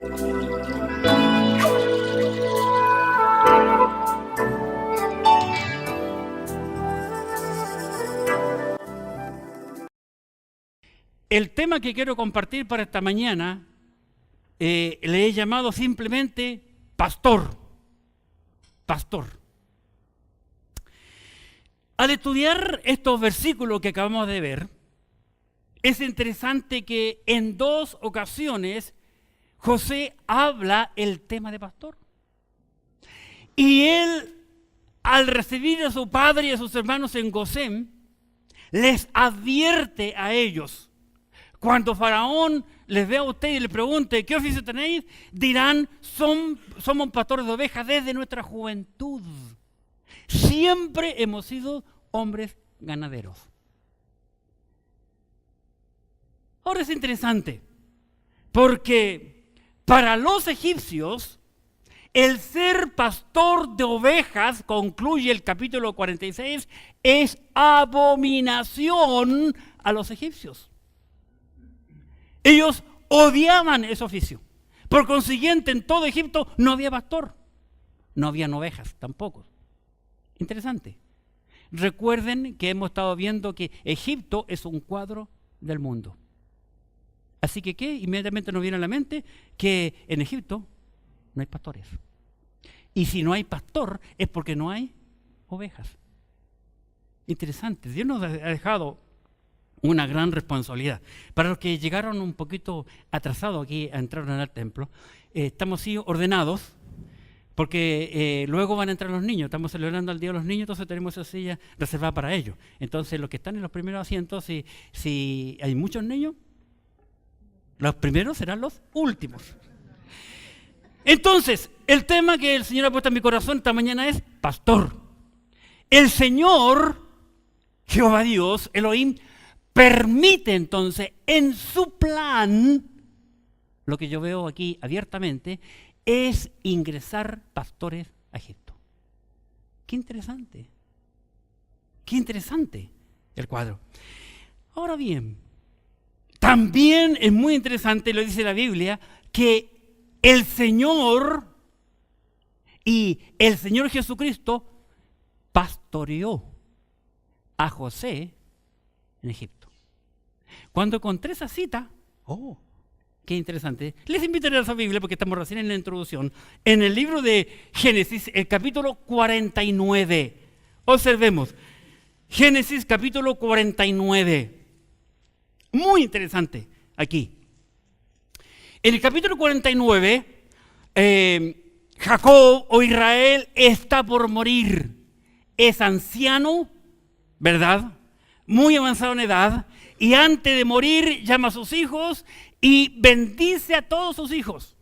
El tema que quiero compartir para esta mañana le he llamado simplemente pastor. Pastor. Al estudiar estos versículos que acabamos de ver, es interesante que en dos ocasiones José habla el tema de pastor. Y él, al recibir a su padre y a sus hermanos en Gosén, les advierte a ellos. Cuando Faraón les vea a ustedes y les pregunte, ¿qué oficio tenéis? Dirán, somos pastores de ovejas desde nuestra juventud. Siempre hemos sido hombres ganaderos. Ahora es interesante, porque para los egipcios, el ser pastor de ovejas, concluye el capítulo 46, es abominación a los egipcios. Ellos odiaban ese oficio. Por consiguiente, en todo Egipto no había pastor. No habían ovejas tampoco. Interesante. Recuerden que hemos estado viendo que Egipto es un cuadro del mundo. Así que, ¿qué? Inmediatamente nos viene a la mente que en Egipto no hay pastores. Y si no hay pastor es porque no hay ovejas. Interesante. Dios nos ha dejado una gran responsabilidad. Para los que llegaron un poquito atrasados aquí a entrar al templo, estamos así ordenados, porque luego van a entrar los niños. Estamos celebrando el Día de los Niños, entonces tenemos esa silla reservada para ellos. Entonces, los que están en los primeros asientos, si hay muchos niños, los primeros serán los últimos. Entonces, el tema que el Señor ha puesto en mi corazón esta mañana es pastor. El Señor, Jehová Dios, Elohim, permite entonces en su plan, lo que yo veo aquí abiertamente, es ingresar pastores a Egipto. Qué interesante el cuadro. Ahora bien, también es muy interesante, lo dice la Biblia, que el Señor y el Señor Jesucristo pastoreó a José en Egipto. Cuando encontré esa cita, qué interesante. Les invito a leer esa Biblia porque estamos recién en la introducción. En el libro de Génesis, el capítulo 49. Observemos. Génesis capítulo 49. Muy interesante aquí. En el capítulo 49, Jacob o Israel está por morir. Es anciano, ¿verdad? Muy avanzado en edad. Y antes de morir llama a sus hijos y bendice a todos sus hijos.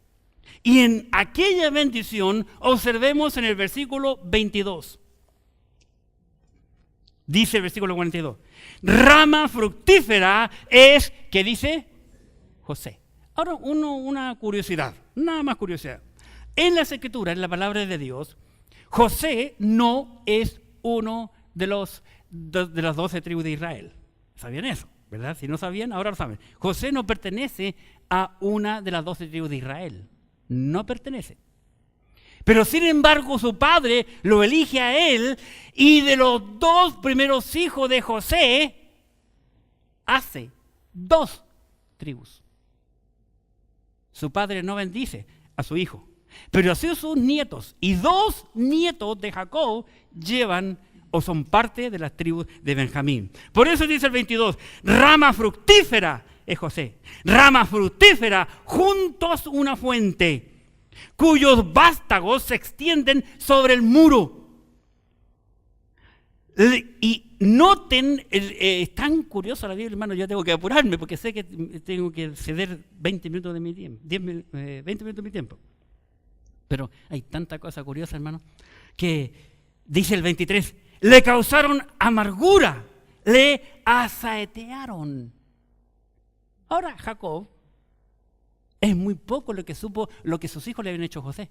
Y en aquella bendición observemos en el versículo 22. Dice el versículo 42. Rama fructífera es, ¿qué dice? José. Ahora una curiosidad, nada más curiosidad. En las Escrituras, en la palabra de Dios, José no es uno de las 12 tribus de Israel. ¿Sabían eso? ¿Verdad? Si no sabían, ahora lo saben. José no pertenece a una de las 12 tribus de Israel. No pertenece. Pero sin embargo su padre lo elige a él y de los 2 primeros hijos de José hace 2 tribus. Su padre no bendice a su hijo, pero así sus nietos y 2 nietos de Jacob llevan o son parte de las tribus de Benjamín. Por eso dice el 22, rama fructífera es José, rama fructífera junto a una fuente, cuyos vástagos se extienden sobre el muro. Y noten, es tan curiosa la Biblia, hermano, yo tengo que apurarme porque sé que tengo que ceder 20 minutos de mi tiempo, 20 minutos de mi tiempo. Pero hay tanta cosa curiosa, hermano, que dice el 23, le causaron amargura, le asaetearon. Ahora Jacob es muy poco lo que supo, lo que sus hijos le habían hecho a José.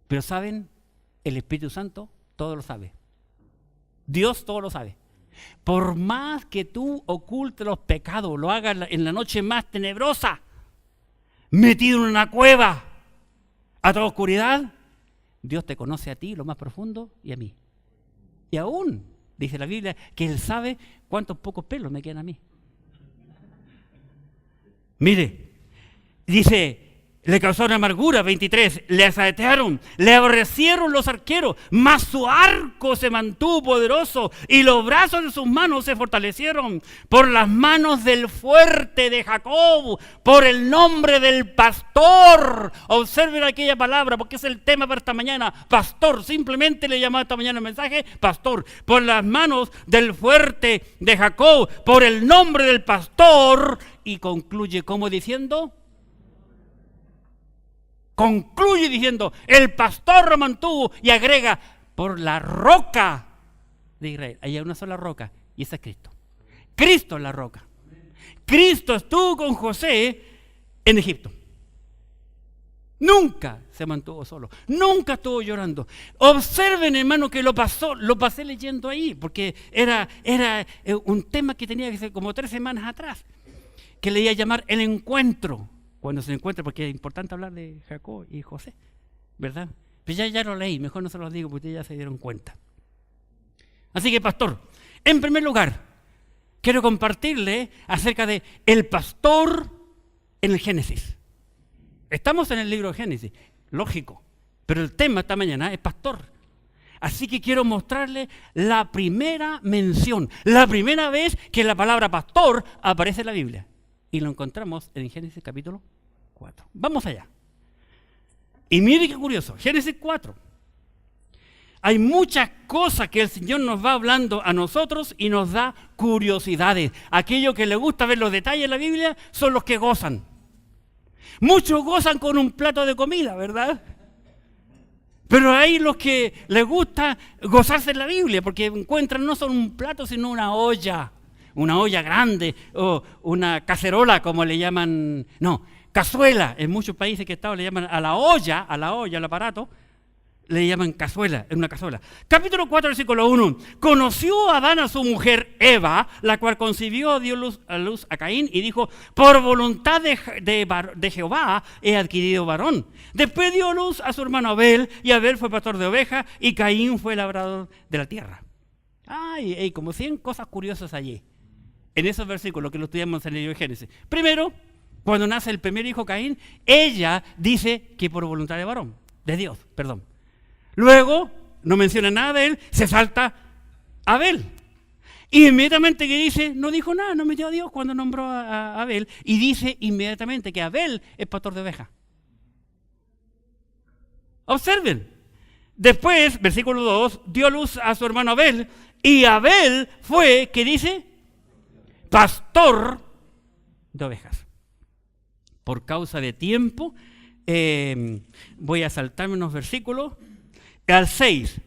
Pero saben, el Espíritu Santo todo lo sabe. Dios todo lo sabe. Por más que tú ocultes los pecados, lo hagas en la noche más tenebrosa, metido en una cueva a toda oscuridad, Dios te conoce a ti, lo más profundo, y a mí. Y aún, dice la Biblia, que Él sabe cuántos pocos pelos me quedan a mí. Mire, dice, le causaron amargura, 23, le asaetearon, le aborrecieron los arqueros, mas su arco se mantuvo poderoso y los brazos de sus manos se fortalecieron por las manos del fuerte de Jacob, por el nombre del pastor. Observen aquella palabra porque es el tema para esta mañana, pastor. Simplemente le llamaba esta mañana el mensaje, pastor. Por las manos del fuerte de Jacob, por el nombre del pastor. Y concluye como diciendo... Concluye diciendo, el pastor lo mantuvo, y agrega, por la roca de Israel. Ahí hay una sola roca, y esa es Cristo. Cristo es la roca. Cristo estuvo con José en Egipto. Nunca se mantuvo solo, nunca estuvo llorando. Observen, hermano, que lo pasé leyendo ahí, porque era un tema que tenía que ser como 3 semanas atrás, que le iba a llamar el encuentro. Cuando se encuentra, porque es importante hablar de Jacob y José, ¿verdad? Pues ya lo leí, mejor no se los digo porque ustedes ya se dieron cuenta. Así que, pastor, en primer lugar, quiero compartirle acerca de el pastor en el Génesis. Estamos en el libro de Génesis, lógico, pero el tema esta mañana es pastor. Así que quiero mostrarle la primera mención, la primera vez que la palabra pastor aparece en la Biblia. Y lo encontramos en Génesis capítulo 4. Vamos allá. Y mire qué curioso, Génesis 4. Hay muchas cosas que el Señor nos va hablando a nosotros y nos da curiosidades. Aquellos que les gusta ver los detalles de la Biblia son los que gozan. Muchos gozan con un plato de comida, ¿verdad? Pero hay los que les gusta gozarse en la Biblia porque encuentran no solo un plato sino una olla grande o una cacerola, como le llaman, no, cazuela. En muchos países que he estado le llaman a la olla, al aparato, le llaman cazuela, es una cazuela. Capítulo 4, versículo 1. Conoció Adán a su mujer Eva, la cual concibió, dio luz a Caín y dijo, por voluntad de Jehová he adquirido varón. Después dio luz a su hermano Abel, y Abel fue pastor de ovejas y Caín fue labrador de la tierra. Hay como 100 cosas curiosas allí. En esos versículos que lo estudiamos en el libro de Génesis. Primero, cuando nace el primer hijo Caín, ella dice que por voluntad de Dios. Luego, no menciona nada de él, se salta Abel. Y inmediatamente que dice, no dijo nada, no metió a Dios cuando nombró a Abel. Y dice inmediatamente que Abel es pastor de ovejas. Observen. Después, versículo 2, dio luz a su hermano Abel. Y Abel fue, ¿qué dice? Pastor de ovejas. Por causa de tiempo, voy a saltarme unos versículos. Al 6,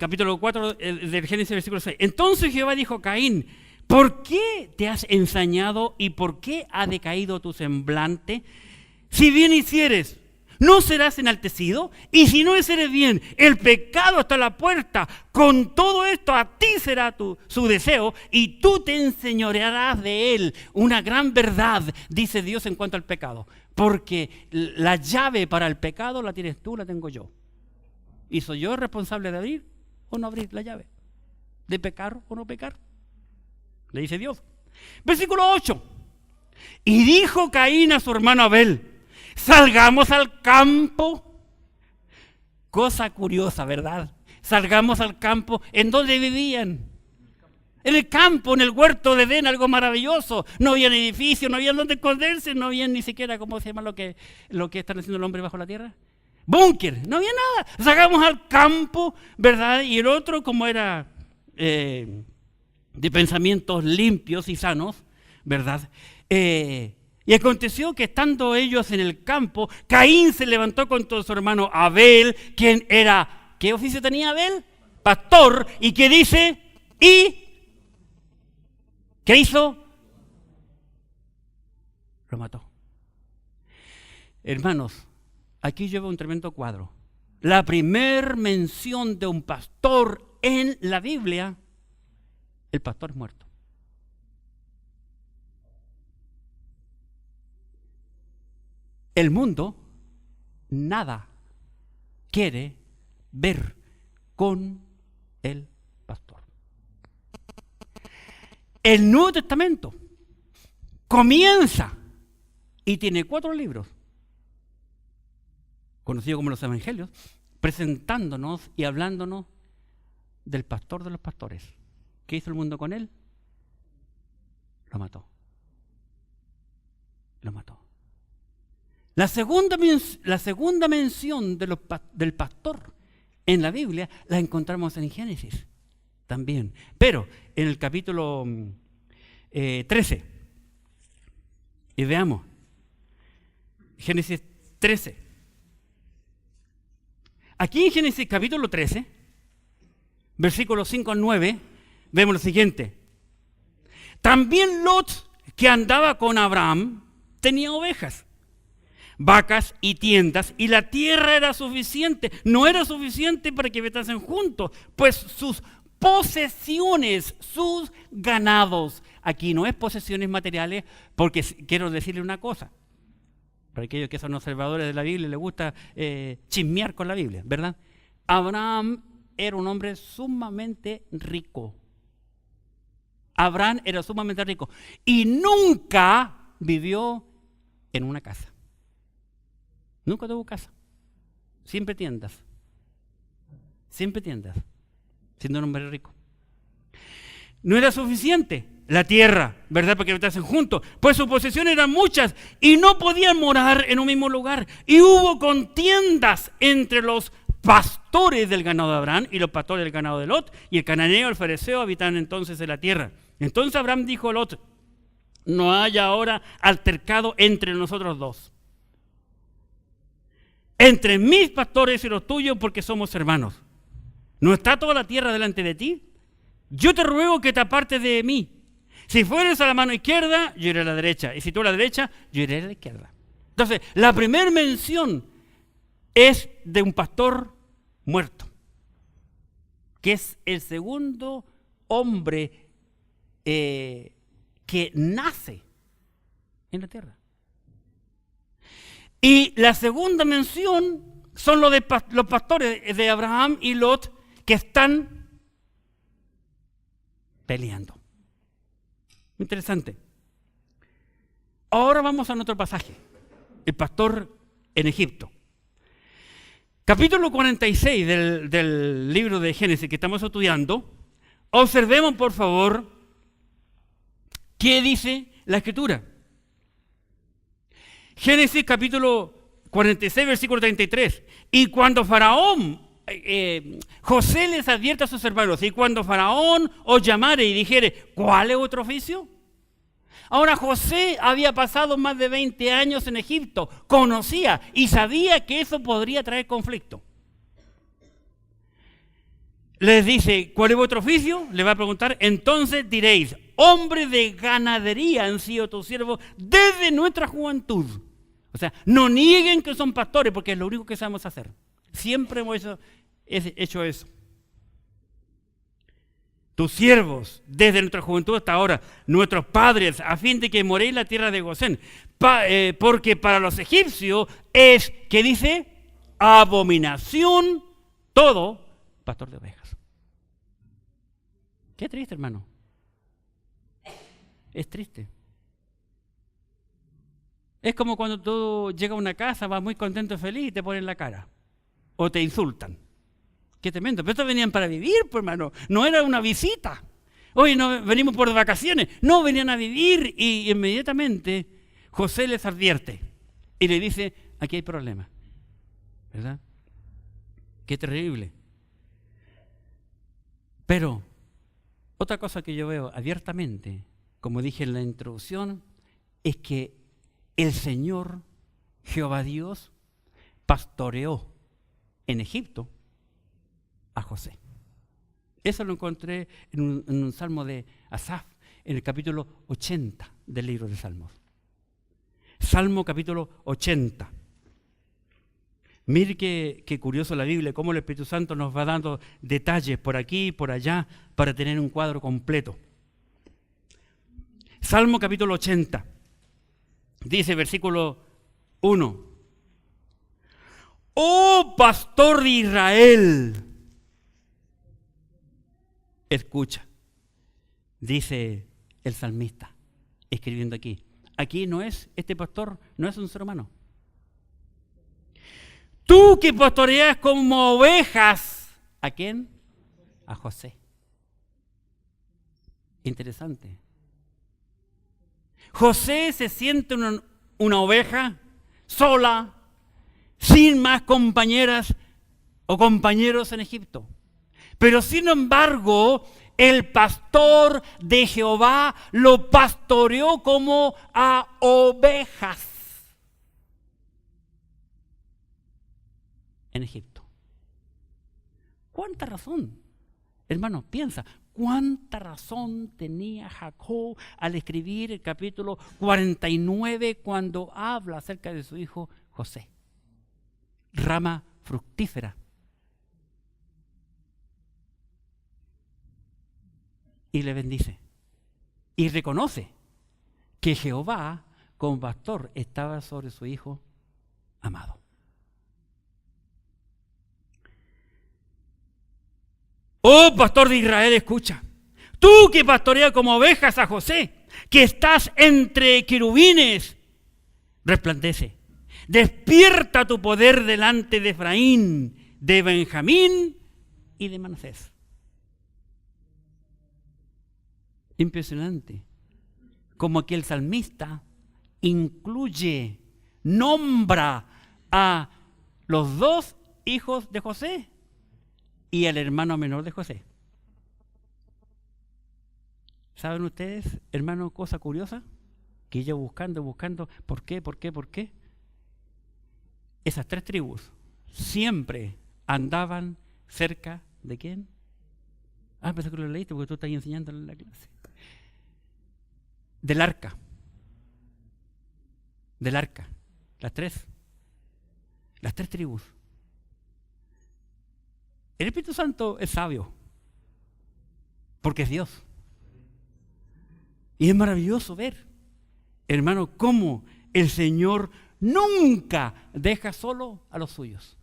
capítulo 4 del Génesis, versículo 6. Entonces Jehová dijo a Caín, ¿por qué te has ensañado y por qué ha decaído tu semblante? Si bien hicieres, ¿no serás enaltecido? Y si no hicieres bien, el pecado está a la puerta. Con todo esto a ti será su deseo y tú te enseñorearás de él. Una gran verdad, dice Dios en cuanto al pecado. Porque la llave para el pecado la tienes tú, la tengo yo. ¿Y soy yo responsable de abrir o no abrir la llave? ¿De pecar o no pecar? Le dice Dios. Versículo 8. Y dijo Caín a su hermano Abel, salgamos al campo. Cosa curiosa, ¿verdad? Salgamos al campo. ¿En dónde vivían? En el campo, en el huerto de Edén, algo maravilloso. No había edificios, no había dónde esconderse, no había ni siquiera, ¿cómo se llama lo que están haciendo el hombre bajo la tierra? Búnker, no había nada. Salgamos al campo, ¿verdad? Y el otro, como era de pensamientos limpios y sanos, ¿verdad? Y aconteció que estando ellos en el campo, Caín se levantó contra su hermano Abel, quien era, ¿qué oficio tenía Abel? Pastor, y que dice, y ¿qué hizo? Lo mató. Hermanos, aquí yo veo un tremendo cuadro. La primer mención de un pastor en la Biblia, el pastor es muerto. el mundo nada quiere ver con el pastor. El Nuevo Testamento comienza y tiene 4 libros, conocidos como los Evangelios, presentándonos y hablándonos del pastor de los pastores. ¿Qué hizo el mundo con él? Lo mató. Lo mató. La segunda mención del pastor en la Biblia la encontramos en Génesis también. Pero en el capítulo 13, y veamos, Génesis 13. Aquí en Génesis capítulo 13, versículos 5 al 9, vemos lo siguiente. También Lot, que andaba con Abraham, tenía ovejas, vacas y tiendas, y la tierra era suficiente. No era suficiente para que habitasen juntos, pues sus posesiones, sus ganados. Aquí no es posesiones materiales, porque quiero decirle una cosa. Para aquellos que son observadores de la Biblia, les gusta chismear con la Biblia, ¿verdad? Abraham era un hombre sumamente rico. Abraham era sumamente rico y nunca vivió en una casa. Nunca tuvo casa. Siempre tiendas. Siempre tiendas. Siendo un hombre rico. No era suficiente la tierra, ¿verdad? Porque estaban juntos. Pues sus posesiones eran muchas y no podían morar en un mismo lugar. Y hubo contiendas entre los pastores del ganado de Abraham y los pastores del ganado de Lot. Y el cananeo y el fereceo habitaban entonces en la tierra. Entonces Abraham dijo a Lot: no haya ahora altercado entre nosotros dos, entre mis pastores y los tuyos, porque somos hermanos. ¿No está toda la tierra delante de ti? Yo te ruego que te apartes de mí. Si fueres a la mano izquierda, yo iré a la derecha. Y si tú a la derecha, yo iré a la izquierda. Entonces, la primera mención es de un pastor muerto, que es el segundo hombre que nace en la tierra. Y la segunda mención son los pastores de Abraham y Lot, que están peleando. Interesante. Ahora vamos a nuestro pasaje, el pastor en Egipto. Capítulo 46 del libro de Génesis que estamos estudiando. Observemos, por favor, qué dice la Escritura. Génesis capítulo 46, versículo 33. Y cuando Faraón, José les advierte a sus hermanos, y cuando Faraón os llamare y dijere, ¿cuál es vuestro oficio? Ahora José había pasado más de 20 años en Egipto, conocía y sabía que eso podría traer conflicto. Les dice, ¿cuál es vuestro oficio? Le va a preguntar, entonces diréis, hombres de ganadería han sido tus siervos desde nuestra juventud. O sea, no nieguen que son pastores, porque es lo único que sabemos hacer. Siempre hemos hecho eso. Tus siervos, desde nuestra juventud hasta ahora, nuestros padres, a fin de que moréis en la tierra de Gosén. Porque para los egipcios es, ¿qué dice? Abominación todo pastor de ovejas. Qué triste, hermano. Es triste. Es como cuando tú llegas a una casa, vas muy contento y feliz y te ponen la cara. O te insultan. Qué tremendo. Pero estos venían para vivir, pues, hermano. No era una visita. Hoy no venimos por vacaciones. No, venían a vivir. Y inmediatamente José les advierte. Y le dice, aquí hay problemas. ¿Verdad? Qué terrible. Pero otra cosa que yo veo abiertamente, como dije en la introducción, es que el Señor, Jehová Dios, pastoreó en Egipto a José. Eso lo encontré en un salmo de Asaf, en el capítulo 80 del libro de Salmos. Salmo capítulo 80. Mire qué curioso la Biblia, cómo el Espíritu Santo nos va dando detalles por aquí y por allá para tener un cuadro completo. Salmo capítulo 80. Dice versículo 1. Oh pastor de Israel, escucha, dice el salmista, escribiendo aquí. Aquí no es, este pastor no es un ser humano. Tú que pastoreas como ovejas, ¿a quién? A José. Interesante. José se siente una oveja sola, sin más compañeras o compañeros en Egipto. Pero sin embargo, el pastor de Jehová lo pastoreó como a ovejas en Egipto. ¿Cuánta razón? Hermano, piensa, ¿cuánta razón tenía Jacob al escribir el capítulo 49 cuando habla acerca de su hijo José? Rama fructífera. Y le bendice. Y reconoce que Jehová, como pastor, estaba sobre su hijo amado. Oh pastor de Israel, escucha. Tú que pastoreas como ovejas a José, que estás entre querubines, resplandece. Despierta tu poder delante de Efraín, de Benjamín y de Manasés. Impresionante. Como que el salmista incluye, nombra a los dos hijos de José y al hermano menor de José. ¿Saben ustedes, hermano, cosa curiosa? Que yo buscando, ¿por qué? Esas tres tribus siempre andaban cerca de ¿quién? Pensé que lo leíste porque tú estás enseñando en la clase. Del arca. Las tres tribus. El Espíritu Santo es sabio, porque es Dios. Y es maravilloso ver, hermano, cómo el Señor nunca deja solo a los suyos.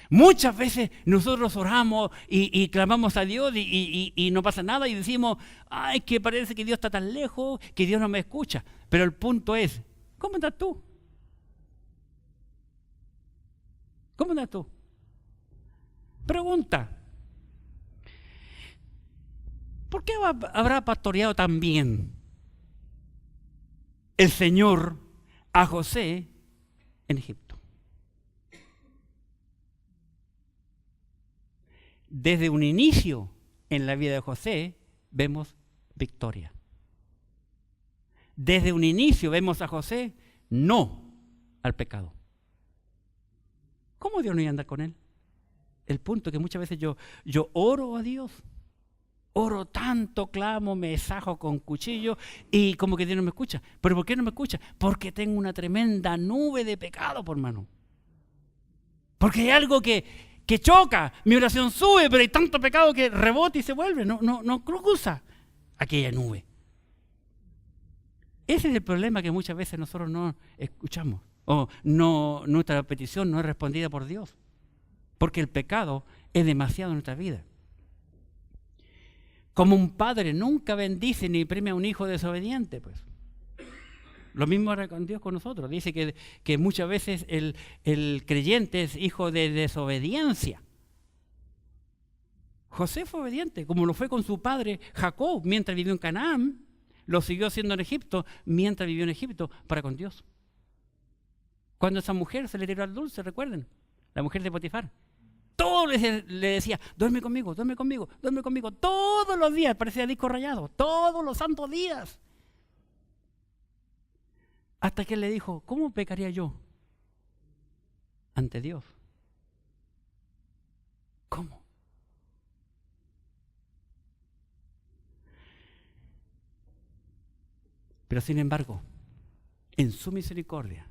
Muchas veces nosotros oramos y clamamos a Dios y no pasa nada y decimos, ay, que parece que Dios está tan lejos, que Dios no me escucha. Pero el punto es, ¿cómo estás tú? ¿Cómo estás tú? Pregunta. ¿Por qué habrá pastoreado tan bien el Señor a José en Egipto? Desde un inicio en la vida de José vemos victoria. Desde un inicio vemos a José no al pecado. ¿Cómo Dios no iba a andar con él? El punto es que muchas veces yo oro a Dios. Oro tanto, clamo, me sajo con cuchillo y como que Dios no me escucha. ¿Pero por qué no me escucha? Porque tengo una tremenda nube de pecado, por mano. Porque hay algo que choca, mi oración sube, pero hay tanto pecado que rebota y se vuelve, no cruza aquella nube. Ese es el problema que muchas veces nosotros no escuchamos, o nuestra petición no es respondida por Dios, porque el pecado es demasiado en nuestra vida. Como un padre nunca bendice ni premia a un hijo desobediente, pues. Lo mismo hará con Dios con nosotros. Dice que muchas veces el creyente es hijo de desobediencia. José fue obediente, como lo fue con su padre Jacob mientras vivió en Canaán, lo siguió haciendo en Egipto mientras vivió en Egipto para con Dios. Cuando esa mujer se le tiró al dulce, recuerden, la mujer de Potifar, todo le decía, duerme conmigo, todos los días, parecía disco rayado, todos los santos días. Hasta que él le dijo, ¿cómo pecaría yo ante Dios? ¿Cómo? Pero sin embargo, en su misericordia,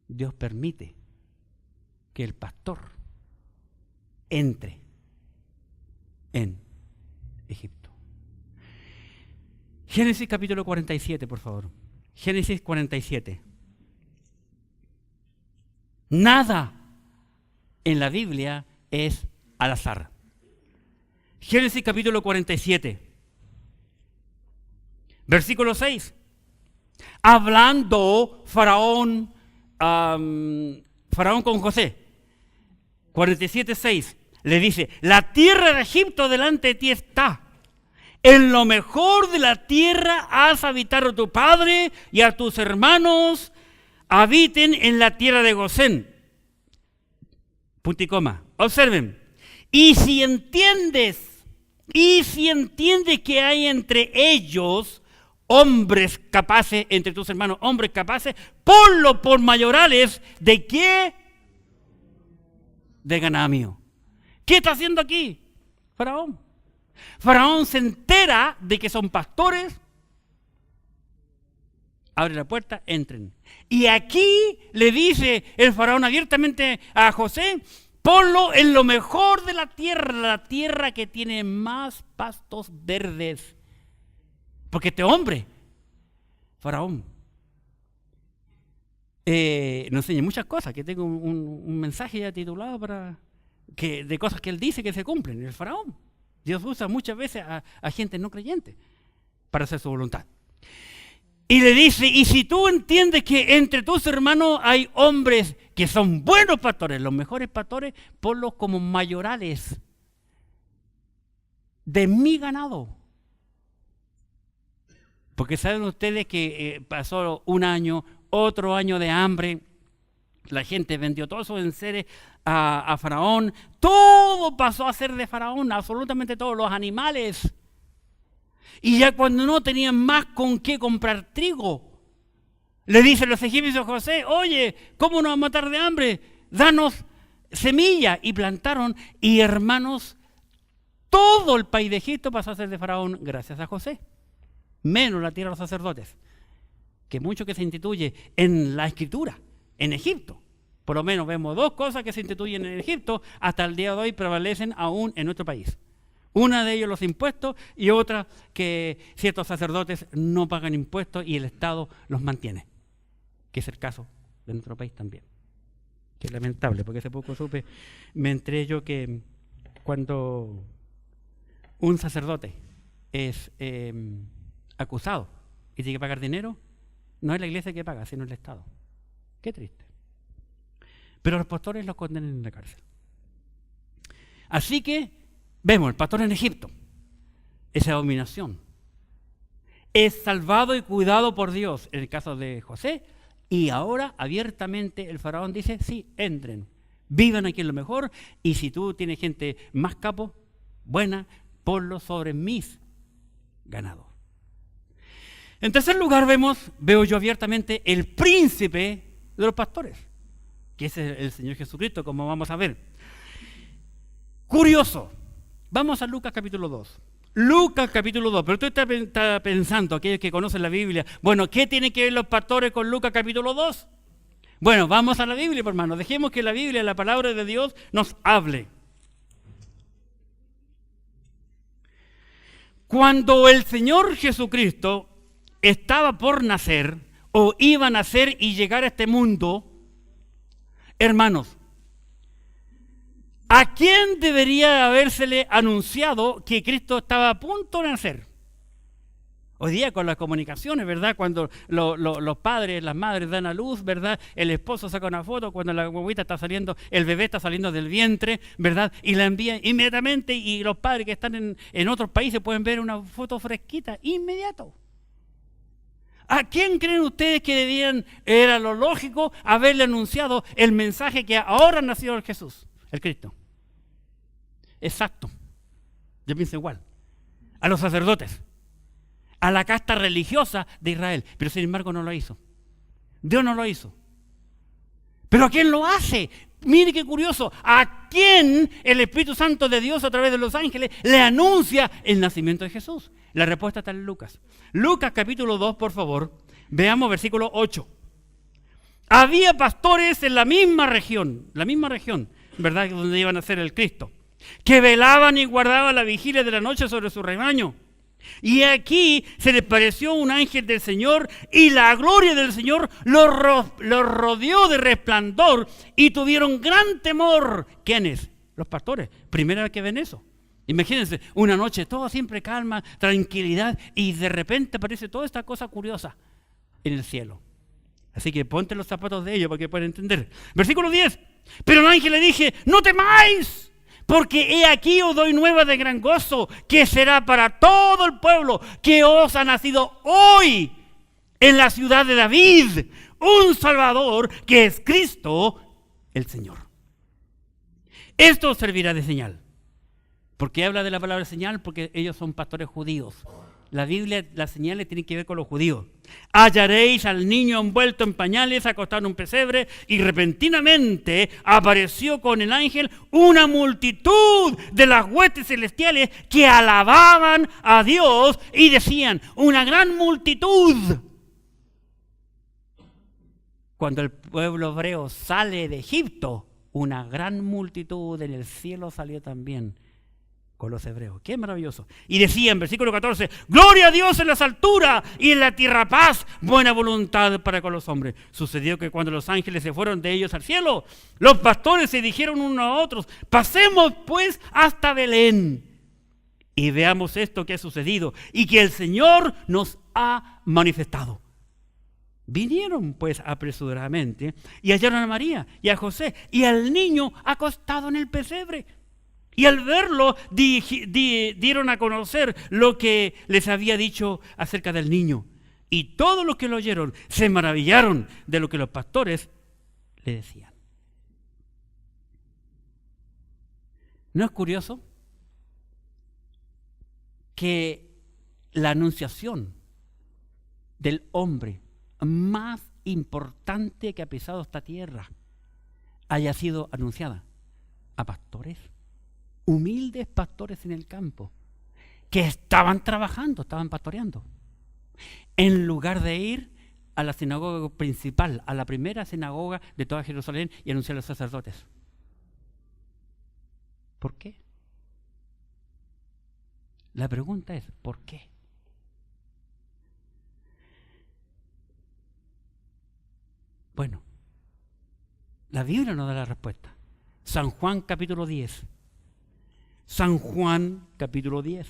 Dios permite que el pastor entre en Egipto. Génesis capítulo 47, por favor. Génesis 47. Nada en la Biblia es al azar. Génesis capítulo 47, versículo 6. Hablando Faraón con José, 47:6, le dice: la tierra de Egipto delante de ti está. En lo mejor de la tierra haz habitar a tu padre y a tus hermanos habiten en la tierra de Gosén. Punto y coma. Observen. Y si entiendes que hay entre ellos hombres capaces, entre tus hermanos, hombres capaces, ponlo por mayorales ¿de qué? De ganado mío. ¿Qué está haciendo aquí Faraón? Faraón se entera de que son pastores, abre la puerta, entren. Y aquí le dice el Faraón abiertamente a José: ponlo en lo mejor de la tierra que tiene más pastos verdes. Porque este hombre, Faraón, nos enseña muchas cosas, que tengo un mensaje ya titulado de cosas que él dice que se cumplen. El Faraón, Dios usa muchas veces a gente no creyente para hacer su voluntad. Y le dice: y si tú entiendes que entre tus hermanos hay hombres que son buenos pastores, los mejores pastores, ponlos como mayorales de mi ganado. Porque saben ustedes que pasó un año, otro año de hambre, la gente vendió todos sus enseres a Faraón, todo pasó a ser de Faraón, absolutamente todos los animales. Y ya cuando no tenían más con qué comprar trigo, le dicen los egipcios a José: oye, ¿cómo nos vamos a matar de hambre? Danos semilla. Y plantaron, y hermanos, todo el país de Egipto pasó a ser de Faraón gracias a José, menos la tierra de los sacerdotes, que mucho que se instituye en la escritura, en Egipto. Por lo menos vemos dos cosas que se instituyen en Egipto, hasta el día de hoy prevalecen aún en nuestro país. Una de ellos los impuestos y otra que ciertos sacerdotes no pagan impuestos y el Estado los mantiene, que es el caso de nuestro país también. Que es lamentable, porque hace poco me enteré yo que cuando un sacerdote es acusado y tiene que pagar dinero, no es la iglesia que paga, sino el Estado. Qué triste. Pero los pastores los condenan en la cárcel. Así que vemos, el pastor en Egipto, esa dominación, es salvado y cuidado por Dios en el caso de José, y ahora abiertamente el Faraón dice: sí, entren, vivan aquí en lo mejor, y si tú tienes gente más capo, buena, ponlo sobre mis ganados. En tercer lugar veo yo abiertamente el príncipe de los pastores, que es el Señor Jesucristo, como vamos a ver. Curioso. Vamos a Lucas capítulo 2. Lucas capítulo 2. Pero tú estás pensando, aquellos que conocen la Biblia, bueno, ¿qué tienen que ver los pastores con Lucas capítulo 2? Bueno, vamos a la Biblia, hermano. Dejemos que la Biblia, la palabra de Dios, nos hable. Cuando el Señor Jesucristo estaba por nacer, o iba a nacer y llegar a este mundo, hermanos, ¿a quién debería habérsele anunciado que Cristo estaba a punto de nacer? Hoy día con las comunicaciones, ¿verdad? Cuando los padres, las madres dan a luz, ¿verdad? El esposo saca una foto cuando la guaguita está saliendo, el bebé está saliendo del vientre, ¿verdad? Y la envían inmediatamente, y los padres que están en otros países pueden ver una foto fresquita, inmediato. ¿A quién creen ustedes que era lo lógico haberle anunciado el mensaje que ahora nació el Jesús, el Cristo? Exacto. Yo pienso igual. A los sacerdotes, a la casta religiosa de Israel, pero sin embargo no lo hizo. Dios no lo hizo. ¿Pero a quién lo hace? Mire qué curioso. ¿A quién el Espíritu Santo de Dios a través de los ángeles le anuncia el nacimiento de Jesús? La respuesta está en Lucas. Lucas capítulo 2, por favor. Veamos versículo 8. Había pastores en la misma región, ¿verdad? Donde iban a ser el Cristo, que velaban y guardaban la vigilia de la noche sobre su rebaño. Y aquí se les pareció un ángel del Señor y la gloria del Señor los rodeó de resplandor y tuvieron gran temor. ¿Quiénes? Los pastores. Primera vez que ven eso. Imagínense, una noche todo siempre calma, tranquilidad y de repente aparece toda esta cosa curiosa en el cielo. Así que ponte los zapatos de ellos para que puedan entender. Versículo 10. Pero el ángel le dije, no temáis, porque he aquí os doy nueva de gran gozo, que será para todo el pueblo, que os ha nacido hoy en la ciudad de David un Salvador, que es Cristo el Señor. Esto os servirá de señal. ¿Por qué habla de la palabra señal? Porque ellos son pastores judíos. La Biblia, las señales tienen que ver con los judíos. Hallaréis al niño envuelto en pañales, acostado en un pesebre, y repentinamente apareció con el ángel una multitud de las huestes celestiales que alababan a Dios y decían, una gran multitud. Cuando el pueblo hebreo sale de Egipto, una gran multitud en el cielo salió también con los hebreos. ¡Qué maravilloso! Y decía en versículo 14, gloria a Dios en las alturas y en la tierra paz, buena voluntad para con los hombres. Sucedió que cuando los ángeles se fueron de ellos al cielo, los pastores se dijeron unos a otros, pasemos pues hasta Belén y veamos esto que ha sucedido y que el Señor nos ha manifestado. Vinieron pues apresuradamente y hallaron a María y a José y al niño acostado en el pesebre. Y al verlo dieron a conocer lo que les había dicho acerca del niño. Y todos los que lo oyeron se maravillaron de lo que los pastores le decían. ¿No es curioso que la anunciación del hombre más importante que ha pisado esta tierra haya sido anunciada a pastores? Humildes pastores en el campo, que estaban trabajando, estaban pastoreando, en lugar de ir a la sinagoga principal, a la primera sinagoga de toda Jerusalén y anunciar a los sacerdotes. ¿Por qué? La pregunta es, ¿por qué? Bueno, la Biblia nos da la respuesta. San Juan capítulo 10. San Juan capítulo 10.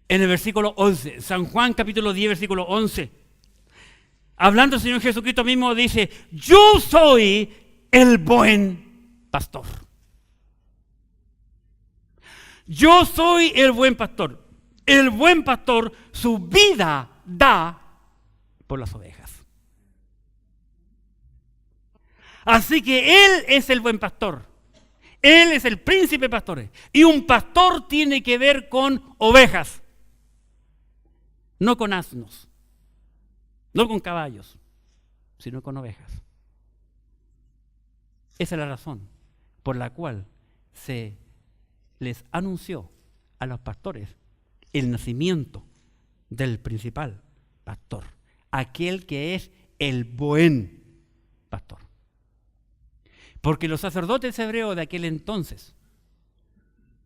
En el versículo 11, San Juan capítulo 10, versículo 11. Hablando el Señor Jesucristo mismo dice, yo soy el buen pastor. Yo soy el buen pastor. El buen pastor su vida da por las ovejas. Así que Él es el buen pastor. Él es el príncipe de pastores. Y un pastor tiene que ver con ovejas. No con asnos. No con caballos. Sino con ovejas. Esa es la razón por la cual se les anunció a los pastores el nacimiento del principal pastor. Aquel que es el buen pastor. Porque los sacerdotes hebreos de aquel entonces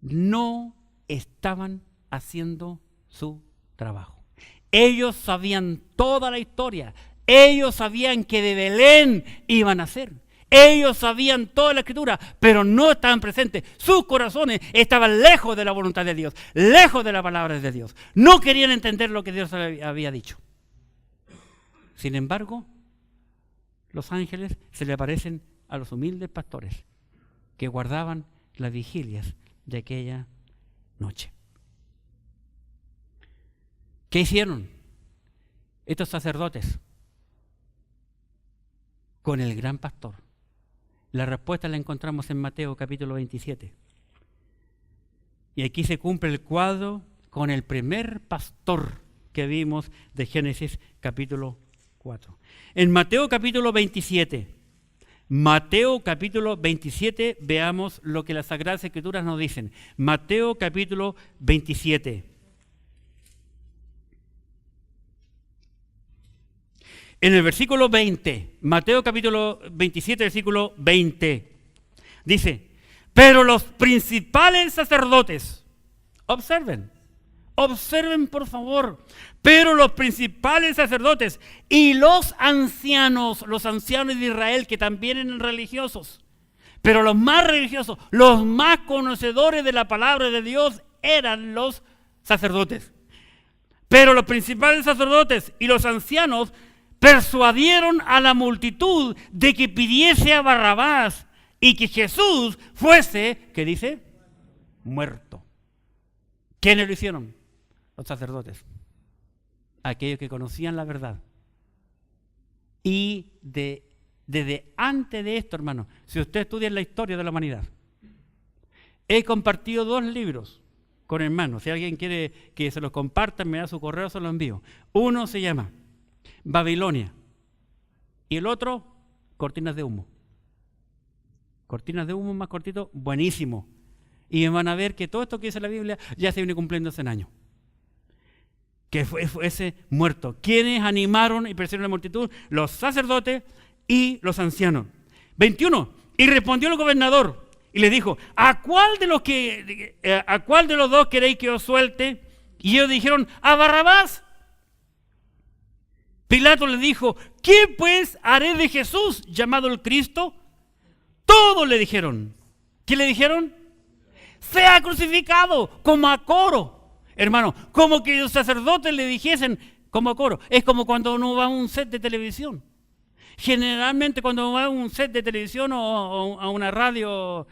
no estaban haciendo su trabajo. Ellos sabían toda la historia. Ellos sabían que de Belén iban a nacer. Ellos sabían toda la escritura, pero no estaban presentes. Sus corazones estaban lejos de la voluntad de Dios, lejos de la palabra de Dios. No querían entender lo que Dios había dicho. Sin embargo, los ángeles se le aparecen a los humildes pastores que guardaban las vigilias de aquella noche. ¿Qué hicieron estos sacerdotes con el gran pastor? La respuesta la encontramos en Mateo capítulo 27. Y aquí se cumple el cuadro con el primer pastor que vimos de Génesis capítulo 4. En Mateo capítulo 27, veamos lo que las Sagradas Escrituras nos dicen. Mateo capítulo 27. En el versículo 20, Mateo capítulo 27, versículo 20, dice, Pero los principales sacerdotes, observen por favor, pero los principales sacerdotes y los ancianos de Israel, que también eran religiosos, pero los más religiosos, los más conocedores de la palabra de Dios eran los sacerdotes. Pero los principales sacerdotes y los ancianos persuadieron a la multitud de que pidiese a Barrabás y que Jesús fuese, ¿qué dice? Muerto. ¿Quiénes lo hicieron? Los sacerdotes. Aquellos que conocían la verdad. Y desde antes de esto, hermano, si usted estudia la historia de la humanidad, he compartido 2 libros con hermanos. Si alguien quiere que se los comparta, me da su correo, se lo envío. Uno se llama Babilonia y el otro, Cortinas de Humo. Cortinas de Humo, más cortito, buenísimo. Y van a ver que todo esto que dice la Biblia ya se viene cumpliendo hace años. Que fue ese muerto. ¿Quiénes animaron y presionaron a la multitud? Los sacerdotes y los ancianos. 21. Y respondió el gobernador y les dijo: ¿A cuál de los 2 queréis que os suelte? Y ellos dijeron: a Barrabás. Pilato les dijo: ¿qué pues haré de Jesús, llamado el Cristo? Todos le dijeron. ¿Qué le dijeron? Sea crucificado, como a coro. Hermano, como que los sacerdotes le dijesen como a coro. Es como cuando uno va a un set de televisión. Generalmente cuando uno va a un set de televisión o a una radio,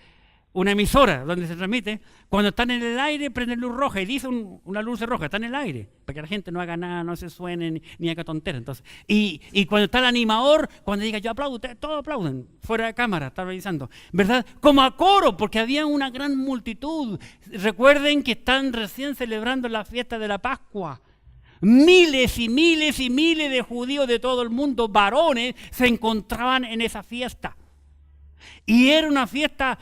una emisora donde se transmite, cuando están en el aire prenden luz roja y dice una luz roja, está en el aire, para que la gente no haga nada, no se suene ni haga tonteras. Entonces, y cuando está el animador, cuando diga yo aplaudo, todos aplauden, fuera de cámara, está revisando, ¿verdad? Como a coro, porque había una gran multitud. Recuerden que están recién celebrando la fiesta de la Pascua. Miles y miles y miles de judíos de todo el mundo, varones, se encontraban en esa fiesta. Y era una fiesta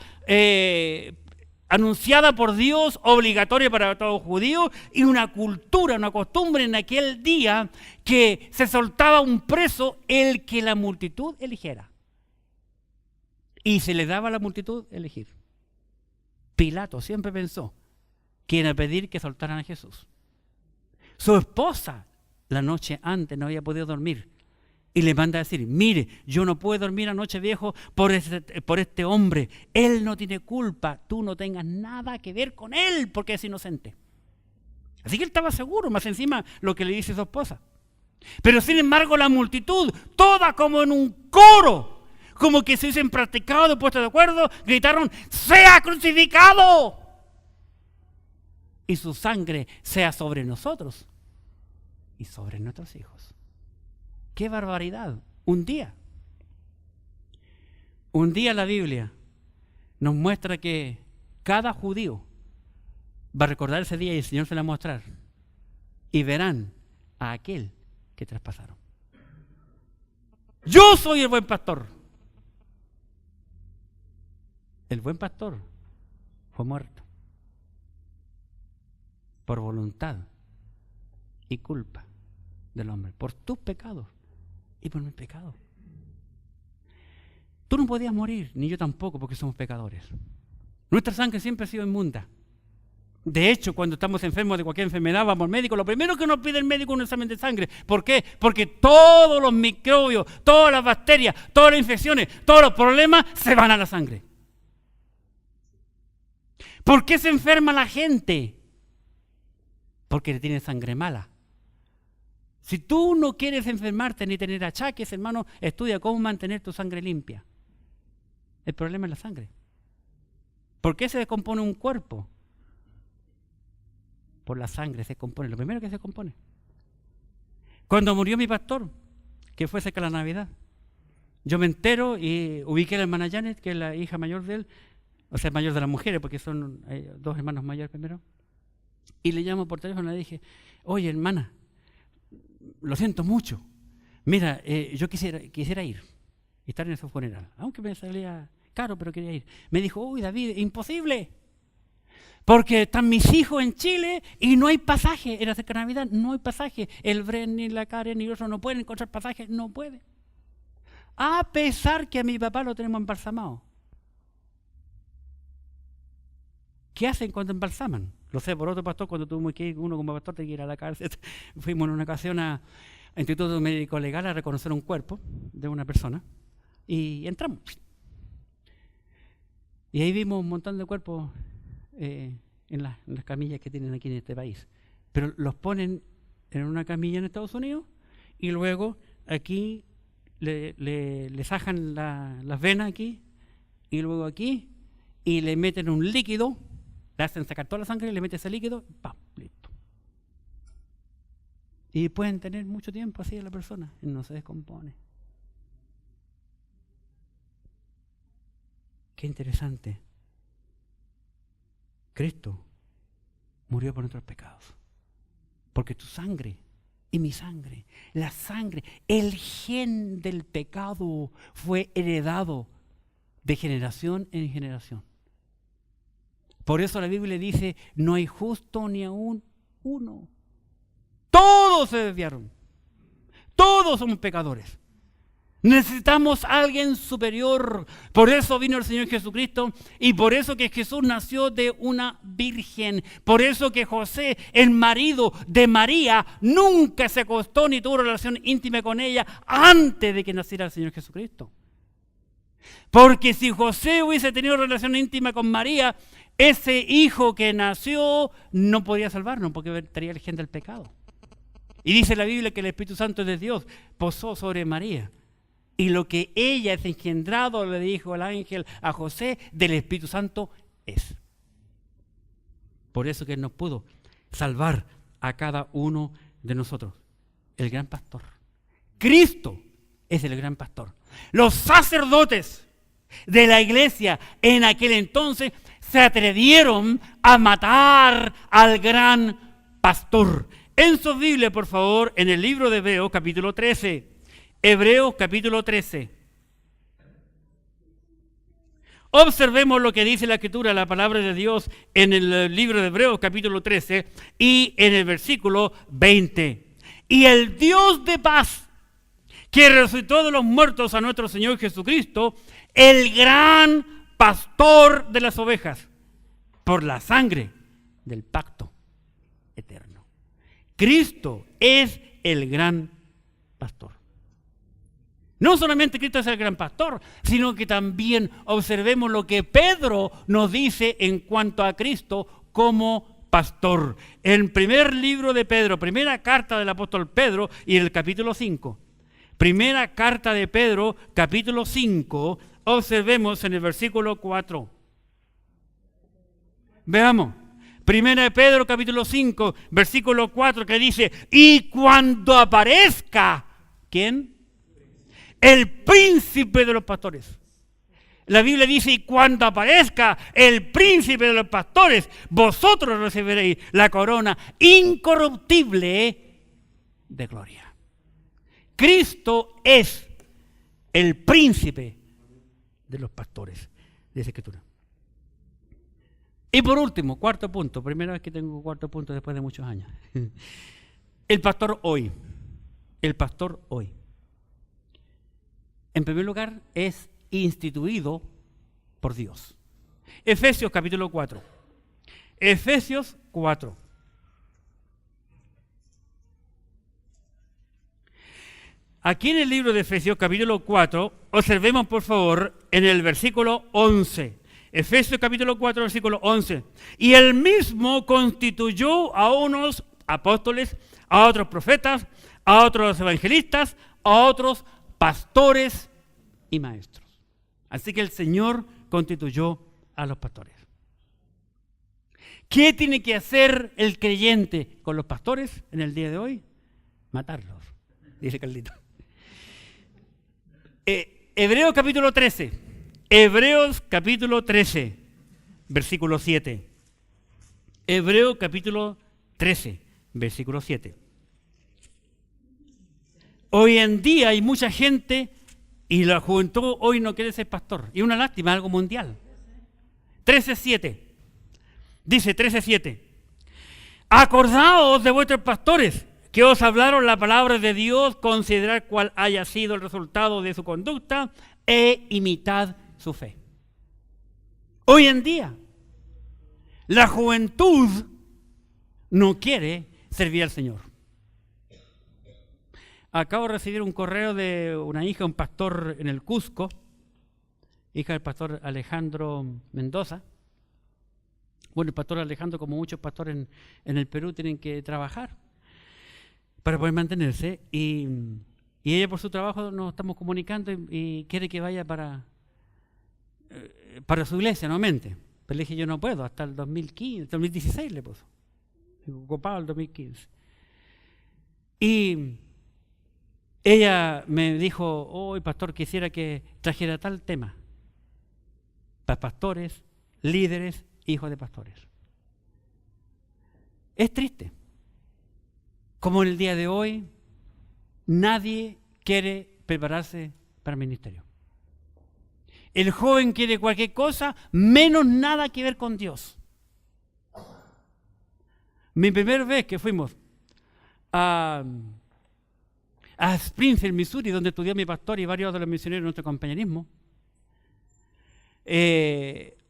anunciada por Dios, obligatoria para todos los judíos, y una cultura, una costumbre en aquel día que se soltaba un preso el que la multitud eligiera. Y se le daba a la multitud elegir. Pilato siempre pensó que iba a pedir que soltaran a Jesús. Su esposa la noche antes no había podido dormir. Y le manda a decir: mire, yo no puedo dormir anoche, viejo, por este hombre. Él no tiene culpa. Tú no tengas nada que ver con él porque es inocente. Así que él estaba seguro, más encima lo que le dice su esposa. Pero sin embargo la multitud, toda como en un coro, como que se hubiesen practicado, puesto de acuerdo, gritaron: ¡sea crucificado! Y su sangre sea sobre nosotros y sobre nuestros hijos. ¡Qué barbaridad! Un día la Biblia nos muestra que cada judío va a recordar ese día y el Señor se la va a mostrar. Y verán a aquel que traspasaron. Yo soy el buen pastor. El buen pastor fue muerto por voluntad y culpa del hombre, por tus pecados y por mis pecados. Tú no podías morir, ni yo tampoco, porque somos pecadores. Nuestra sangre siempre ha sido inmunda. De hecho, cuando estamos enfermos de cualquier enfermedad, vamos al médico, lo primero que nos pide el médico es un examen de sangre. ¿Por qué? Porque todos los microbios, todas las bacterias, todas las infecciones, todos los problemas se van a la sangre. ¿Por qué se enferma la gente? Porque tiene sangre mala. Si tú no quieres enfermarte ni tener achaques, hermano, estudia cómo mantener tu sangre limpia. El problema es la sangre. ¿Por qué se descompone un cuerpo? Por la sangre se compone, lo primero que se compone. Cuando murió mi pastor, que fue cerca de la Navidad, yo me entero y ubiqué a la hermana Janet, que es la hija mayor de él, o sea, mayor de las mujeres, porque son 2 hermanos mayores primero, y le llamo por teléfono y le dije: oye, hermana, lo siento mucho, mira, yo quisiera ir y estar en su funeral, aunque me salía caro, pero quería ir. Me dijo: uy, David, imposible, porque están mis hijos en Chile y no hay pasaje. Era cerca de Navidad, no hay pasaje. El Bren, ni la Karen, ni otros no pueden encontrar pasaje, no pueden. A pesar que a mi papá lo tenemos embalsamado. ¿qué hacen cuando embalsaman? Lo sé por otro pastor, cuando tuvimos que ir, uno como pastor tenía que ir a la cárcel. Fuimos en una ocasión a Instituto Médico Legal a reconocer un cuerpo de una persona y entramos. Y ahí vimos un montón de cuerpos en las camillas que tienen aquí en este país. Pero los ponen en una camilla en Estados Unidos y luego aquí le sajan las venas aquí y luego aquí y le meten un líquido, le hacen sacar toda la sangre, le meten ese líquido, ¡pam! Listo. Y pueden tener mucho tiempo así a la persona y no se descompone. Qué interesante. Cristo murió por nuestros pecados. Porque tu sangre y mi sangre, la sangre, el gen del pecado fue heredado de generación en generación. Por eso la Biblia dice, no hay justo ni aún uno. Todos se desviaron. Todos somos pecadores. Necesitamos a alguien superior. Por eso vino el Señor Jesucristo y por eso que Jesús nació de una virgen. Por eso que José, el marido de María, nunca se acostó ni tuvo relación íntima con ella antes de que naciera el Señor Jesucristo. Porque si José hubiese tenido relación íntima con María, ese hijo que nació no podía salvarnos porque estaría el gen del pecado. Y dice la Biblia que el Espíritu Santo de Dios posó sobre María. Y lo que ella es engendrado, le dijo el ángel a José, del Espíritu Santo es. Por eso que Él nos pudo salvar a cada uno de nosotros. El gran pastor. Cristo es el gran pastor. Los sacerdotes de la iglesia en aquel entonces se atrevieron a matar al gran pastor. En su Biblia, por favor, en el libro de Hebreos, capítulo 13. Hebreos capítulo 13. Observemos lo que dice la Escritura, la palabra de Dios, en el libro de Hebreos capítulo 13 y en el versículo 20. Y el Dios de paz, que resucitó de los muertos a nuestro Señor Jesucristo, el gran pastor de las ovejas, por la sangre del pacto eterno. Cristo es el gran pastor. No solamente Cristo es el gran pastor, sino que también observemos lo que Pedro nos dice en cuanto a Cristo como pastor. En el primer libro de Pedro, primera carta del apóstol Pedro y en el capítulo 5. Primera carta de Pedro, capítulo 5, observemos en el versículo 4. Veamos. Primera de Pedro, capítulo 5, versículo 4, que dice, y cuando aparezca, ¿quién? El príncipe de los pastores. La Biblia dice, y cuando aparezca el príncipe de los pastores, vosotros recibiréis la corona incorruptible de gloria. Cristo es el príncipe de los pastores de esa Escritura. Y por último, cuarto punto, primera vez que tengo cuarto punto después de muchos años. El pastor hoy. El pastor hoy. En primer lugar, es instituido por Dios. Efesios capítulo 4. Efesios 4. Aquí en el libro de Efesios capítulo 4, observemos por favor en el versículo 11. Efesios capítulo 4, versículo 11. Y él mismo constituyó a unos apóstoles, a otros profetas, a otros evangelistas, a otros pastores y maestros. Así que el Señor constituyó a los pastores. ¿Qué tiene que hacer el creyente con los pastores en el día de hoy? Matarlos, dice Carlito. Hebreos capítulo 13. Hebreos capítulo 13, versículo 7. Hebreos capítulo 13, versículo 7. Hoy en día hay mucha gente y la juventud hoy no quiere ser pastor. Y una lástima, algo mundial. 13:7. Dice 13:7. Acordaos de vuestros pastores que os hablaron la palabra de Dios, considerad cuál haya sido el resultado de su conducta e imitad su fe. Hoy en día, La juventud no quiere servir al Señor. Acabo de recibir un correo de una hija, un pastor en el Cusco, hija del pastor Alejandro Mendoza. Bueno, el pastor Alejandro, como muchos pastores en el Perú, tienen que trabajar para poder mantenerse. Y ella por su trabajo nos estamos comunicando y quiere que vaya para su iglesia nuevamente. Pero le dije, yo no puedo, hasta el 2015, 2016 le puso. Ocupado el 2015. Y ella me dijo, hoy pastor, quisiera que trajera tal tema para pastores, líderes, hijos de pastores. Es triste. Como en el día de hoy, nadie quiere prepararse para el ministerio. El joven quiere cualquier cosa, menos nada que ver con Dios. Mi primera vez que fuimos a Springfield, Missouri, donde estudió mi pastor y varios de los misioneros de nuestro compañerismo,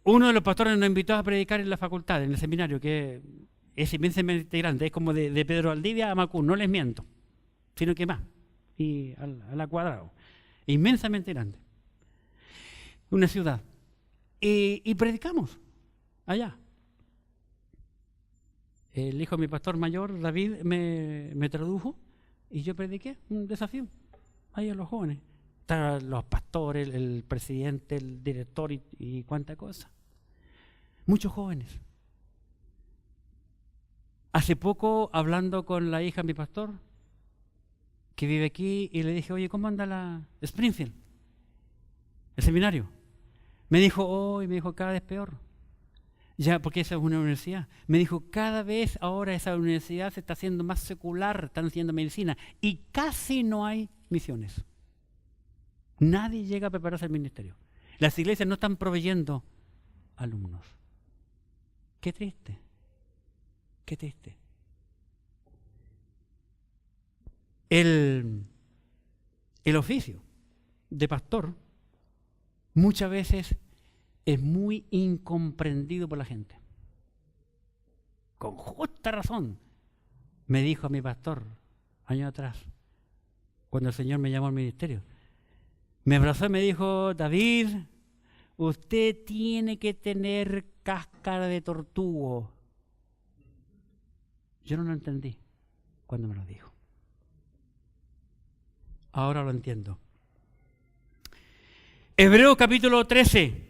uno de los pastores nos invitó a predicar en la facultad, en el seminario, que es inmensamente grande, es como de Pedro Valdivia a Macún, no les miento, sino que más, y a la cuadrado, inmensamente grande. Una ciudad. Y predicamos allá. El hijo de mi pastor mayor, David, me tradujo y yo prediqué un desafío ahí a los jóvenes. Estaban los pastores, el presidente, el director y cuánta cosa. Muchos jóvenes. Hace poco, hablando con la hija de mi pastor, que vive aquí, y le dije, oye, ¿cómo anda la Springfield? El seminario. Me dijo, cada vez peor. Ya, porque esa es una universidad. Me dijo, cada vez ahora esa universidad se está haciendo más secular, están haciendo medicina, y casi no hay misiones. Nadie llega a prepararse al ministerio. Las iglesias no están proveyendo alumnos. Qué triste. Qué triste. El oficio de pastor muchas veces es muy incomprendido por la gente. Con justa razón, me dijo mi pastor años atrás, cuando el Señor me llamó al ministerio. Me abrazó y me dijo, David, usted tiene que tener cáscara de tortugo. Yo no lo entendí cuando me lo dijo. Ahora lo entiendo. Hebreos capítulo 13,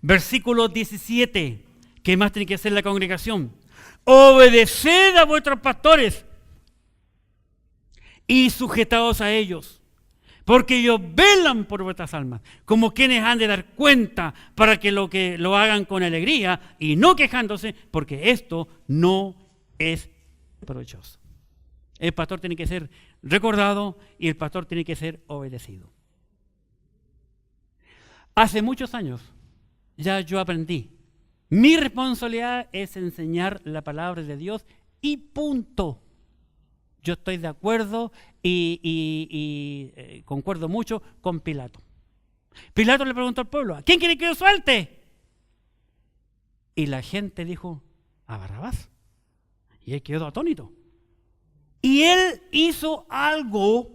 versículo 17. ¿Qué más tiene que hacer la congregación? Obedeced a vuestros pastores y sujetaos a ellos, porque ellos velan por vuestras almas, como quienes han de dar cuenta, para que lo hagan con alegría y no quejándose, porque esto no es provechoso. El pastor tiene que ser recordado y el pastor tiene que ser obedecido. Hace muchos años ya yo aprendí. Mi responsabilidad es enseñar la palabra de Dios y punto. Yo estoy de acuerdo y concuerdo mucho con Pilato. Pilato le preguntó al pueblo, ¿a quién quiere que yo suelte? Y la gente dijo, a Barrabás. Y él quedó atónito. Y él hizo algo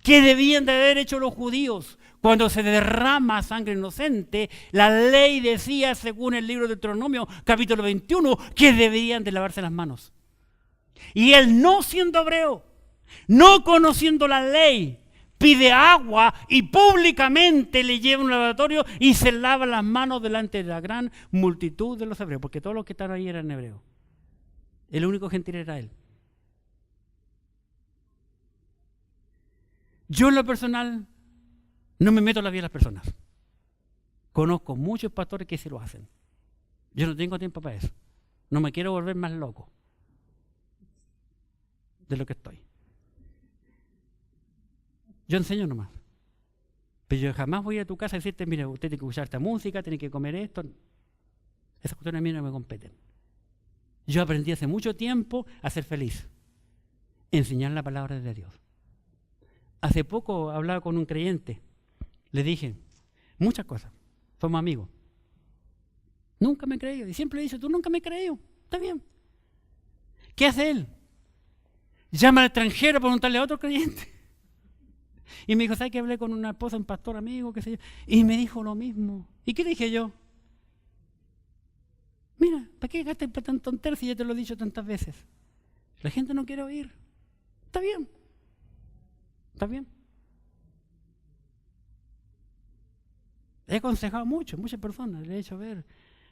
que debían de haber hecho los judíos. Cuando se derrama sangre inocente, la ley decía, según el libro de Deuteronomio, capítulo 21, que deberían de lavarse las manos. Y él, no siendo hebreo, no conociendo la ley, pide agua y públicamente le lleva a un lavatorio y se lava las manos delante de la gran multitud de los hebreos, porque todos los que estaban ahí eran hebreos. El único gentil era él. Yo en lo personal no me meto en la vida de las personas. Conozco muchos pastores que sí lo hacen. Yo no tengo tiempo para eso. No me quiero volver más loco de lo que estoy. Yo enseño nomás. Pero yo jamás voy a tu casa a decirte, mira, usted tiene que escuchar esta música, tiene que comer esto. Esas cuestiones a mí no me competen. Yo aprendí hace mucho tiempo a ser feliz. Enseñar la palabra de Dios. Hace poco hablaba con un creyente. Le dije muchas cosas. Somos amigos. Nunca me creyó. Y siempre le dice, tú nunca me creyó. Está bien. ¿Qué hace él? Llama al extranjero para preguntarle a otro creyente. Y me dijo, ¿sabes que hablé con una esposa, un pastor amigo, qué sé yo? Y me dijo lo mismo. ¿Y qué dije yo? Mira, ¿para qué gastas para tan tontería si ya te lo he dicho tantas veces? La gente no quiere oír. Está bien. Está bien. He aconsejado muchas personas, le he hecho ver.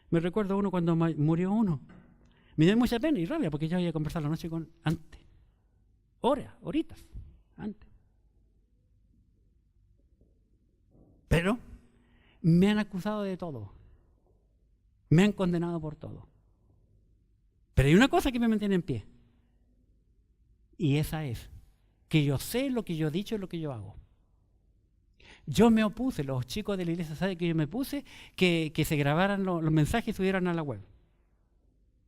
Me recuerdo uno cuando murió uno. Me dio mucha pena y rabia porque yo había conversado la noche antes. Horitas, antes. Pero me han acusado de todo. Me han condenado por todo. Pero hay una cosa que me mantiene en pie. Y esa es que yo sé lo que yo he dicho y lo que yo hago. Yo me opuse, los chicos de la iglesia saben que yo me opuse que se grabaran los mensajes y subieran a la web.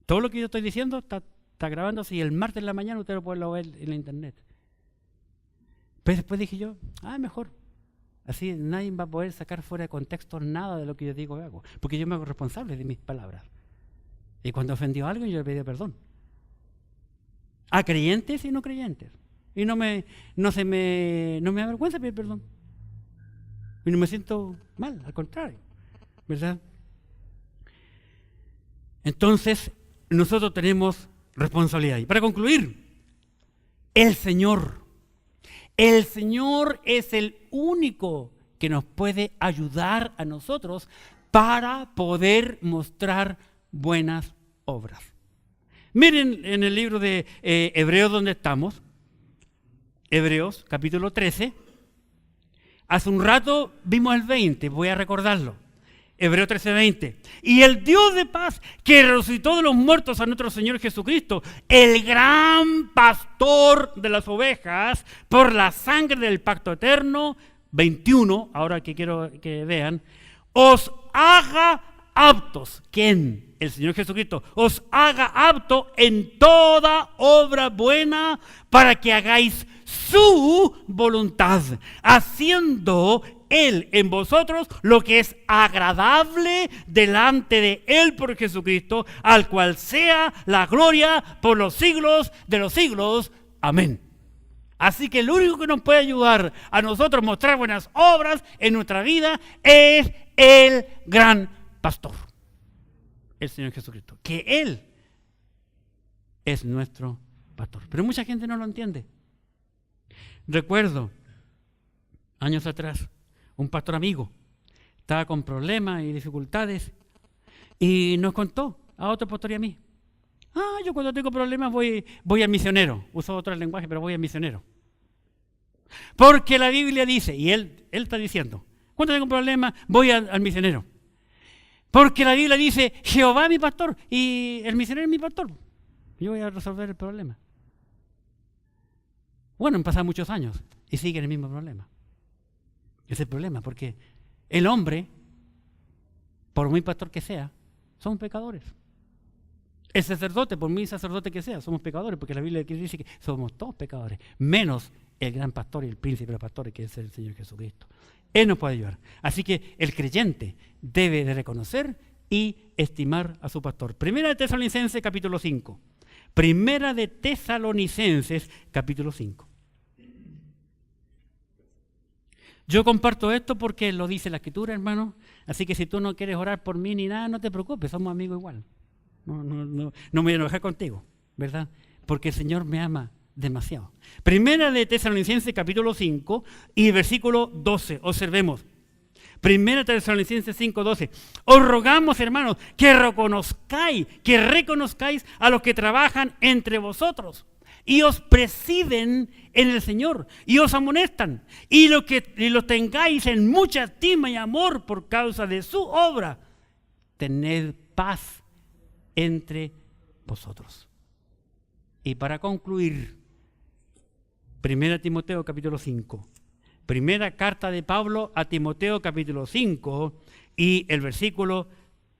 Todo lo que yo estoy diciendo está grabándose y el martes en la mañana usted lo puede ver en la internet. Pero después dije yo, mejor. Así nadie va a poder sacar fuera de contexto nada de lo que yo digo y hago. Porque yo me hago responsable de mis palabras. Y cuando ofendió a alguien yo le pedí perdón. A creyentes y no creyentes. Y no me avergüenza pedir perdón. Y no me siento mal, al contrario. ¿Verdad? Entonces, nosotros tenemos responsabilidad. Y para concluir, el Señor es el único que nos puede ayudar a nosotros para poder mostrar buenas obras. Miren en el libro de Hebreos donde estamos, Hebreos capítulo 13. Hace un rato vimos el 20, voy a recordarlo. Hebreos 13:20. Y el Dios de paz, que resucitó de los muertos a nuestro Señor Jesucristo, el gran pastor de las ovejas, por la sangre del pacto eterno, 21, ahora que quiero que vean, os haga aptos. ¿Quién? El Señor Jesucristo. Os haga apto en toda obra buena para que hagáis su voluntad, haciendo Él en vosotros lo que es agradable delante de Él por Jesucristo, al cual sea la gloria por los siglos de los siglos. Amén. Así que el único que nos puede ayudar a nosotros a mostrar buenas obras en nuestra vida es el gran pastor, el Señor Jesucristo, que Él es nuestro pastor. Pero mucha gente no lo entiende. Recuerdo, años atrás, un pastor amigo estaba con problemas y dificultades y nos contó a otro pastor y a mí. Yo cuando tengo problemas voy al misionero. Uso otro lenguaje, pero voy al misionero. Porque la Biblia dice, y él está diciendo, cuando tengo problemas voy al misionero. Porque la Biblia dice, Jehová es mi pastor y el misionero es mi pastor. Yo voy a resolver el problema. Bueno, han pasado muchos años y sigue el mismo problema. Ese es el problema, porque el hombre, por muy pastor que sea, somos pecadores. El sacerdote, por muy sacerdote que sea, somos pecadores, porque la Biblia dice que somos todos pecadores, menos el gran pastor y el príncipe de los pastores, que es el Señor Jesucristo. Él nos puede ayudar. Así que el creyente debe de reconocer y estimar a su pastor. Primera de Tesalonicenses, capítulo 5. Primera de Tesalonicenses, capítulo 5. Yo comparto esto porque lo dice la Escritura, hermano. Así que si tú no quieres orar por mí ni nada, no te preocupes, somos amigos igual. No me voy a enojar contigo, ¿verdad? Porque el Señor me ama demasiado. Primera de Tesalonicenses, capítulo 5 y versículo 12. Observemos. Primera de Tesalonicenses 5, 12. Os rogamos, hermanos, que reconozcáis a los que trabajan entre vosotros y os presiden en el Señor y os amonestan y los tengáis en mucha estima y amor por causa de su obra. Tened paz entre vosotros. Y para concluir, Primera Timoteo capítulo 5. Primera carta de Pablo a Timoteo capítulo 5 y el versículo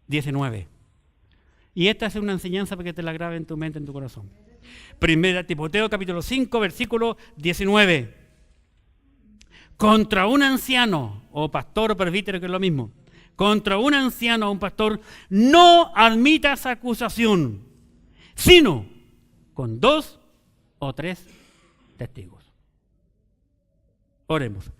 19. Y esta es una enseñanza para que te la grabe en tu mente, en tu corazón. Primera Timoteo capítulo 5 versículo 19. Contra un anciano o pastor o presbítero, que es lo mismo, contra un anciano o un pastor, no admitas acusación, sino con 2 o 3 testigos. Oremos.